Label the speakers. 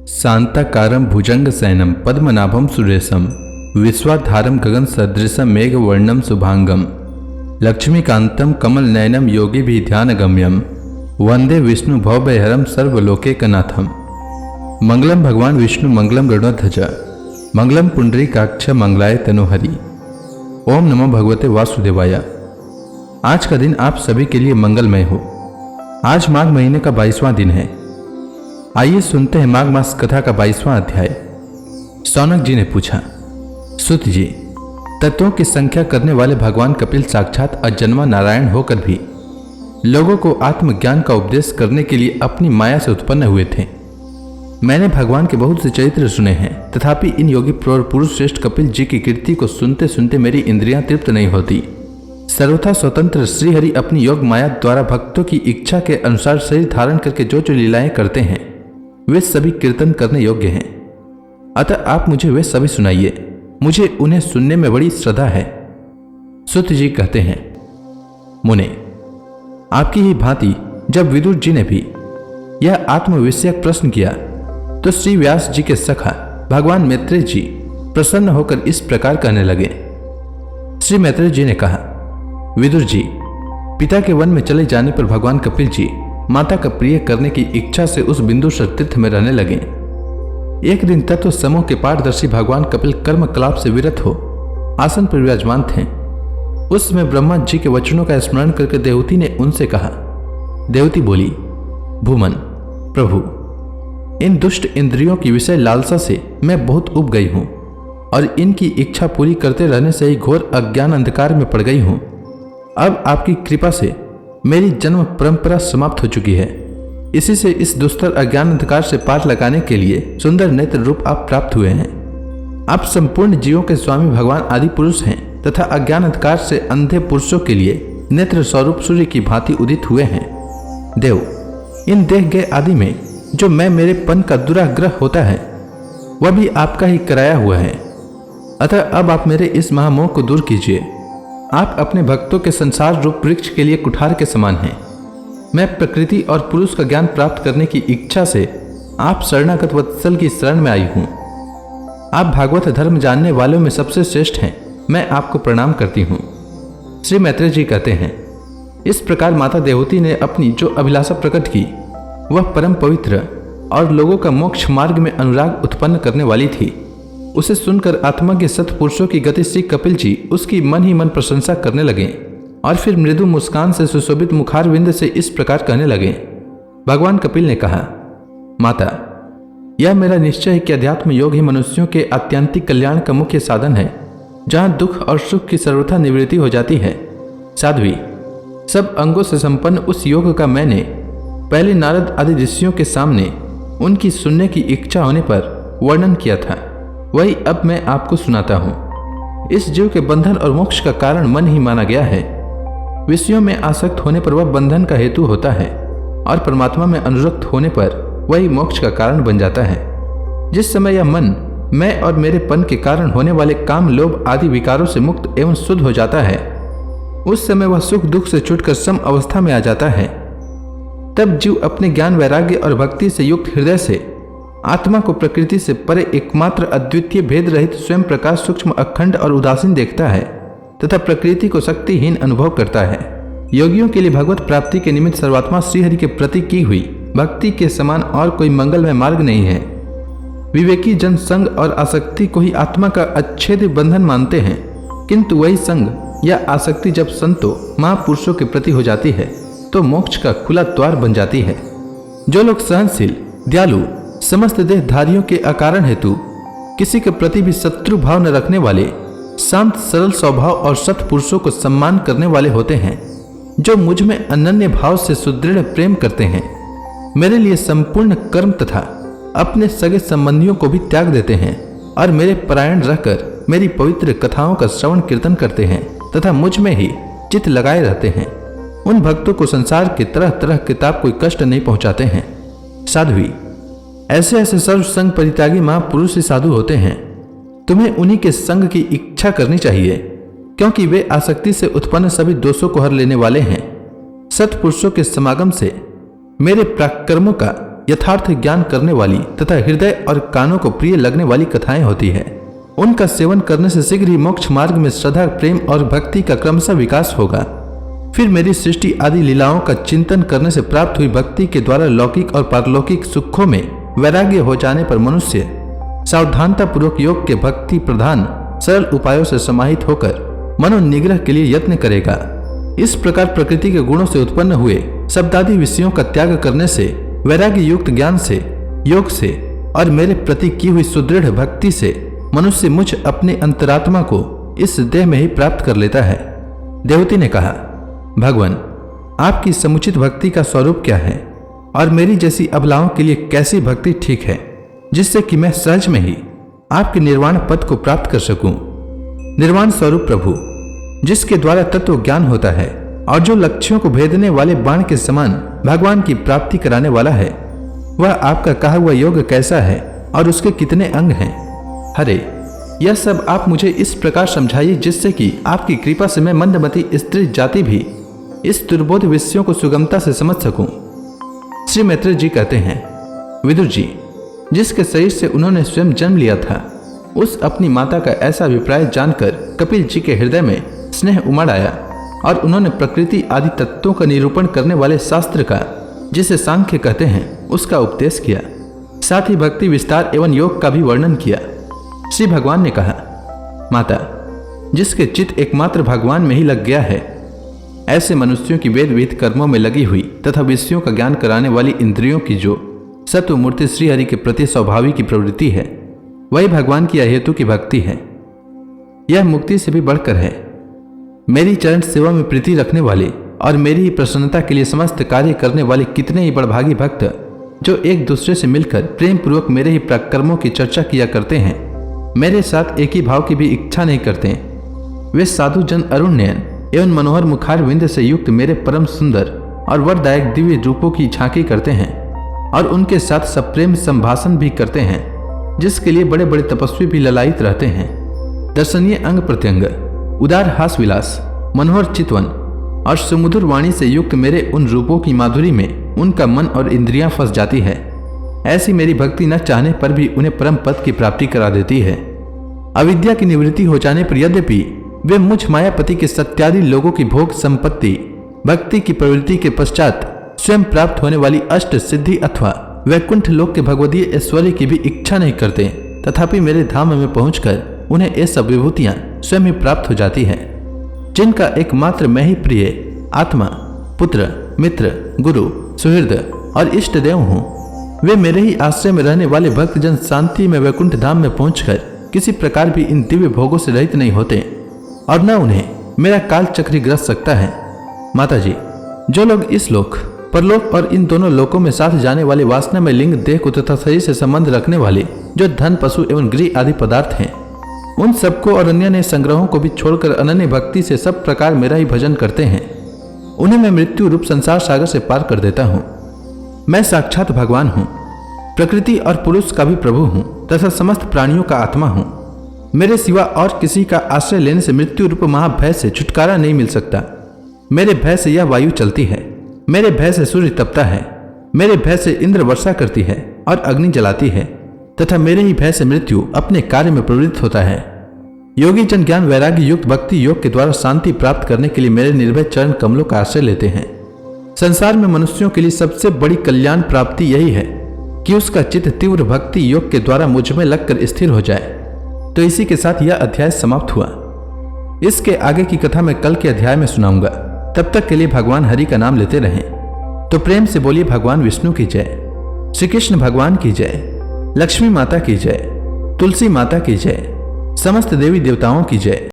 Speaker 1: शांताकारं भुजंगशयनं पद्मनाभं सुरेशं विश्वाधारं गगनसदृशं मेघवर्णं शुभांगं लक्ष्मीकान्तं कमलनयनं योगिभिः ध्यानगम्यं वंदे विष्णु भवभयहरं सर्वलोकैकनाथं। मंगलम भगवान विष्णु मंगलम गरुड़ध्वज मंगलम पुंडरीकाक्ष मंगलाय तनोहरि। ओम नमो भगवते वासुदेवाय। आज का दिन आप सभी के लिए मंगलमय हो। आज माघ महीने का 22वां दिन है। आइए सुनते हैं माघ मास कथा का 22वां अध्याय। शौनक जी ने पूछा, सुत जी, तत्वों की संख्या करने वाले भगवान कपिल साक्षात अजन्मा नारायण होकर भी लोगों को आत्मज्ञान का उपदेश करने के लिए अपनी माया से उत्पन्न हुए थे। मैंने भगवान के बहुत से चरित्र सुने हैं, तथापि इन योगी पुरुष श्रेष्ठ कपिल जी की कीर्ति को सुनते सुनते मेरी इंद्रियां तृप्त नहीं होती। सर्वथा स्वतंत्र श्रीहरि अपनी योग माया द्वारा भक्तों की इच्छा के अनुसार शरीर धारण करके जो जो लीलाएं करते हैं वे सभी कीर्तन करने योग्य हैं। अतः आप मुझे वे सभी सुनाइए, मुझे उन्हें सुनने में बड़ी श्रद्धा है। सुत जी कहते हैं, मुने, आपकी ही भांति जब विदुर जी ने भी यह आत्मविषयक प्रश्न किया तो श्री व्यास जी के सखा भगवान मैत्रेय जी प्रसन्न होकर इस प्रकार कहने लगे। श्री मैत्रेय जी ने कहा, विदुर जी, पिता के वन में चले जाने पर भगवान कपिल जी माता का प्रिय करने की इच्छा से उस बिंदुसर तीर्थ में रहने लगे। एक दिन तत्व समूह के पारदर्शी भगवान कपिल कर्म कलाप से विरत हो आसन पर विराजमान थे। उस समय ब्रह्मा जी के वचनों का स्मरण करके देवती ने उनसे कहा। देवती बोली, भूमन प्रभु, इन दुष्ट इंद्रियों की विषय लालसा से मैं बहुत उब गई हूं और इनकी इच्छा पूरी करते रहने से ही घोर अज्ञान अंधकार में पड़ गई हूं। अब आपकी कृपा से मेरी जन्म परंपरा समाप्त हो चुकी है। इसी से इस दुस्तर अज्ञान अंधकार से पार लगाने के लिए सुंदर नेत्र रूप आप प्राप्त हुए हैं। आप संपूर्ण जीवों के स्वामी भगवान आदि पुरुष हैं तथा अज्ञान अंधकार से अंधे पुरुषों के लिए नेत्र स्वरूप सूर्य की भांति उदित हुए हैं। देव, इन देह गए आदि में जो मैं मेरे पन का दुराग्रह होता है वह भी आपका ही कराया हुआ है। अतः अब आप मेरे इस महामोह को दूर कीजिए। आप अपने भक्तों के संसार रूप वृक्ष के लिए कुठार के समान हैं। मैं प्रकृति और पुरुष का ज्ञान प्राप्त करने की इच्छा से आप शरणागत वत्सल की शरण में आई हूं। आप भागवत धर्म जानने वालों में सबसे श्रेष्ठ हैं। मैं आपको प्रणाम करती हूं। श्री मैत्रेय जी कहते हैं, इस प्रकार माता देवती ने अपनी जो अभिलाषा प्रकट की वह परम पवित्र और लोगों का मोक्ष मार्ग में अनुराग उत्पन्न करने वाली थी। उसे सुनकर आत्मा के सत्पुरुषों की गति श्री कपिल जी उसकी मन ही मन प्रशंसा करने लगे और फिर मृदु मुस्कान से सुशोभित मुखारविंद से इस प्रकार कहने लगे। भगवान कपिल ने कहा, माता, यह मेरा निश्चय है कि अध्यात्म योग ही मनुष्यों के आत्यंतिक कल्याण का मुख्य साधन है, जहां दुख और सुख की सर्वथा निवृत्ति हो जाती है। साध्वी, सब अंगों से संपन्न उस योग का मैंने पहले नारद आदि ऋषियों के सामने उनकी सुनने की इच्छा होने पर वर्णन किया था, वही अब मैं आपको सुनाता हूँ। इस जीव के बंधन और मोक्ष का कारण मन ही माना गया है। विषयों में आसक्त होने पर वह बंधन का हेतु होता है और परमात्मा में अनुरक्त होने पर वही मोक्ष का कारण बन जाता है। जिस समय यह मन मैं और मेरे पन के कारण होने वाले काम लोभ आदि विकारों से मुक्त एवं शुद्ध हो जाता है, उस समय वह सुख दुख से छूटकर सम अवस्था में आ जाता है। तब जीव अपने ज्ञान वैराग्य और भक्ति से युक्त हृदय से आत्मा को प्रकृति से परे एकमात्र अद्वितीय भेद रहित स्वयं प्रकाश सूक्ष्म अखंड और उदासीन देखता है तथा प्रकृति को शक्तिहीन अनुभव करता है। योगियों के लिए भगवत प्राप्ति के निमित्त सर्वात्मा श्रीहरि के प्रति की हुई भक्ति के समान और कोई मंगलमय मार्ग नहीं है। विवेकी जन संग और आसक्ति को ही आत्मा का अच्छेद्य बंधन मानते हैं, किंतु वही संग या आसक्ति जब संतों महापुरुषों के प्रति हो जाती है तो मोक्ष का खुला द्वार बन जाती है। जो लोग सहनशील, दयालु, समस्त देहधारियों के अकारण हेतु किसी के प्रति भी शत्रु भाव न रखने वाले, शांत सरल स्वभाव और सत्पुरुषों को सम्मान करने वाले होते हैं, जो मुझ में अनन्य भाव से सुदृढ़ प्रेम करते हैं, मेरे लिए संपूर्ण कर्म तथा अपने सगे संबंधियों को भी त्याग देते हैं और मेरे परायण रहकर मेरी पवित्र कथाओं का श्रवण कीर्तन करते हैं तथा मुझ में ही चित्त लगाए रहते हैं, उन भक्तों को संसार के तरह तरह के ताप कोई कष्ट नहीं पहुंचाते हैं। साध्वी, ऐसे ऐसे सर्व संग परित्यागी महापुरुष ही साधु होते हैं। तुम्हें उन्हीं के संग की इच्छा करनी चाहिए, क्योंकि वे आसक्ति से उत्पन्न सभी दोषों को हर लेने वाले हैं। सत्पुरुषों के समागम से मेरे प्राकर्मों का यथार्थ ज्ञान करने वाली तथा हृदय और कानों को प्रिय लगने वाली कथाएं होती है। उनका सेवन करने से शीघ्र ही मोक्ष मार्ग में श्रद्धा, प्रेम और भक्ति का क्रमशः विकास होगा। फिर मेरी सृष्टि आदि लीलाओं का चिंतन करने से प्राप्त हुई भक्ति के द्वारा लौकिक और पारलौकिक सुखों में वैराग्य हो जाने पर मनुष्य सावधानता पूर्वक योग के भक्ति प्रधान सरल उपायों से समाहित होकर मनोनिग्रह के लिए यत्न करेगा। इस प्रकार प्रकृति के गुणों से उत्पन्न हुए शब्दादि विषयों का त्याग करने से, वैराग्य युक्त ज्ञान से, योग से और मेरे प्रति की हुई सुदृढ़ भक्ति से मनुष्य मुझ अपने अंतरात्मा को इस देह में ही प्राप्त कर लेता है। देवती ने कहा, भगवान, आपकी समुचित भक्ति का स्वरूप क्या है और मेरी जैसी अबलाओं के लिए कैसी भक्ति ठीक है, जिससे कि मैं सहज में ही आपके निर्वाण पद को प्राप्त कर सकूं। निर्वाण स्वरूप प्रभु, जिसके द्वारा तत्व ज्ञान होता है और जो लक्ष्यों को भेदने वाले बाण के समान भगवान की प्राप्ति कराने वाला है, वह आपका कहा हुआ योग कैसा है और उसके कितने अंग हैं? हरे, यह सब आप मुझे इस प्रकार समझाइए जिससे कि आपकी कृपा से मैं मंदमती स्त्री जाति भी इस दुर्बोध विषयों को सुगमता से समझ सकूं। श्री मैत्रेय जी कहते हैं, विदुर जी, जिसके शरीर से उन्होंने स्वयं जन्म लिया था, उस अपनी माता का ऐसा अभिप्राय जानकर कपिल जी के हृदय में स्नेह उमड़ आया और उन्होंने प्रकृति आदि तत्वों का निरूपण करने वाले शास्त्र का, जिसे सांख्य कहते हैं, उसका उपदेश किया। साथ ही भक्ति विस्तार एवं योग का भी वर्णन किया। श्री भगवान ने कहा, माता, जिसके चित्त एकमात्र भगवान में ही लग गया है, ऐसे मनुष्यों की वेद विहित कर्मों में लगी हुई तथा विषयों का ज्ञान कराने वाली इंद्रियों की जो सत्व मूर्ति श्रीहरि के प्रति स्वाभाविक की प्रवृत्ति है, वही भगवान की अहेतु की भक्ति है। यह मुक्ति से भी बढ़कर है। मेरी चरण सेवा में प्रीति रखने वाले और मेरी ही प्रसन्नता के लिए समस्त कार्य करने वाले कितने ही बड़भागी भक्त जो एक दूसरे से मिलकर प्रेम पूर्वक मेरे ही पराक्रमों की चर्चा किया करते हैं, मेरे साथ एक ही भाव की भी इच्छा नहीं करते। वे साधु जन अरुण नयन एवं मनोहर मुखार विंद से युक्त मेरे परम सुंदर और वरदायक दिव्य रूपों की झांकी करते हैं और उनके साथ सप्रेम संभाषण भी करते हैं, जिसके लिए बड़े बड़े तपस्वी भी ललायित रहते हैं। दर्शनीय अंग प्रत्यंग, उदार हास विलास, मनोहर चितवन और सुमधुर वाणी से युक्त मेरे उन रूपों की माधुरी में उनका मन और इंद्रियां फंस जाती है। ऐसी मेरी भक्ति न चाहने पर भी उन्हें परम पद की प्राप्ति करा देती है। अविद्या की निवृत्ति हो जाने पर यद्यपि वे मुझ मायापति के सत्यादि लोगों की भोग संपत्ति भक्ति की प्रवृत्ति के पश्चात स्वयं प्राप्त होने वाली अष्ट सिद्धि अथवा वैकुंठ लोक के भगवदीय ऐश्वर्य की भी इच्छा नहीं करते, तथापि मेरे धाम में पहुंचकर उन्हें ये सब विभूतियां स्वयं ही प्राप्त हो जाती हैं, जिनका एकमात्र मैं ही प्रिय आत्मा, पुत्र, मित्र, गुरु, सुहृद और इष्ट देव हूँ। वे मेरे ही आश्रय में रहने वाले भक्तजन शांति में वैकुंठ धाम में पहुंचकर किसी प्रकार भी इन दिव्य भोगों से रहित नहीं होते और न उन्हें मेरा काल चक्री ग्रस्त सकता है। माता जी, जो लोग इस लोक परलोक और इन दोनों लोकों में साथ जाने वाले वासना में लिंग, देह को तथा शरीर से संबंध रखने वाले जो धन, पशु एवं गृह आदि पदार्थ हैं, उन सबको और अन्य ने संग्रहों को भी छोड़कर अनन्य भक्ति से सब प्रकार मेरा ही भजन करते हैं, उन्हें मैं मृत्यु रूप संसार सागर से पार कर देता हूँ। मैं साक्षात भगवान हूँ, प्रकृति और पुरुष का भी प्रभु हूँ तथा समस्त प्राणियों का आत्मा हूँ। मेरे सिवा और किसी का आश्रय लेने से मृत्यु रूप महाभय से छुटकारा नहीं मिल सकता। मेरे भय से यह वायु चलती है, मेरे भय से सूर्य तपता है, मेरे भय से इंद्र वर्षा करती है और अग्नि जलाती है तथा मेरे ही भय से मृत्यु अपने कार्य में प्रवृत्त होता है। योगी जन ज्ञान वैराग्य युक्त भक्ति योग के द्वारा शांति प्राप्त करने के लिए मेरे निर्भय चरण कमलों का आश्रय लेते हैं। संसार में मनुष्यों के लिए सबसे बड़ी कल्याण प्राप्ति यही है कि उसका चित्त तीव्र भक्ति योग के द्वारा मुझ में लगकर स्थिर हो जाए। तो इसी के साथ यह अध्याय समाप्त हुआ। इसके आगे की कथा मैं कल के अध्याय में सुनाऊंगा। तब तक के लिए भगवान हरि का नाम लेते रहें। तो प्रेम से बोलिए भगवान विष्णु की जय, श्री कृष्ण भगवान की जय, लक्ष्मी माता की जय, तुलसी माता की जय, समस्त देवी देवताओं की जय।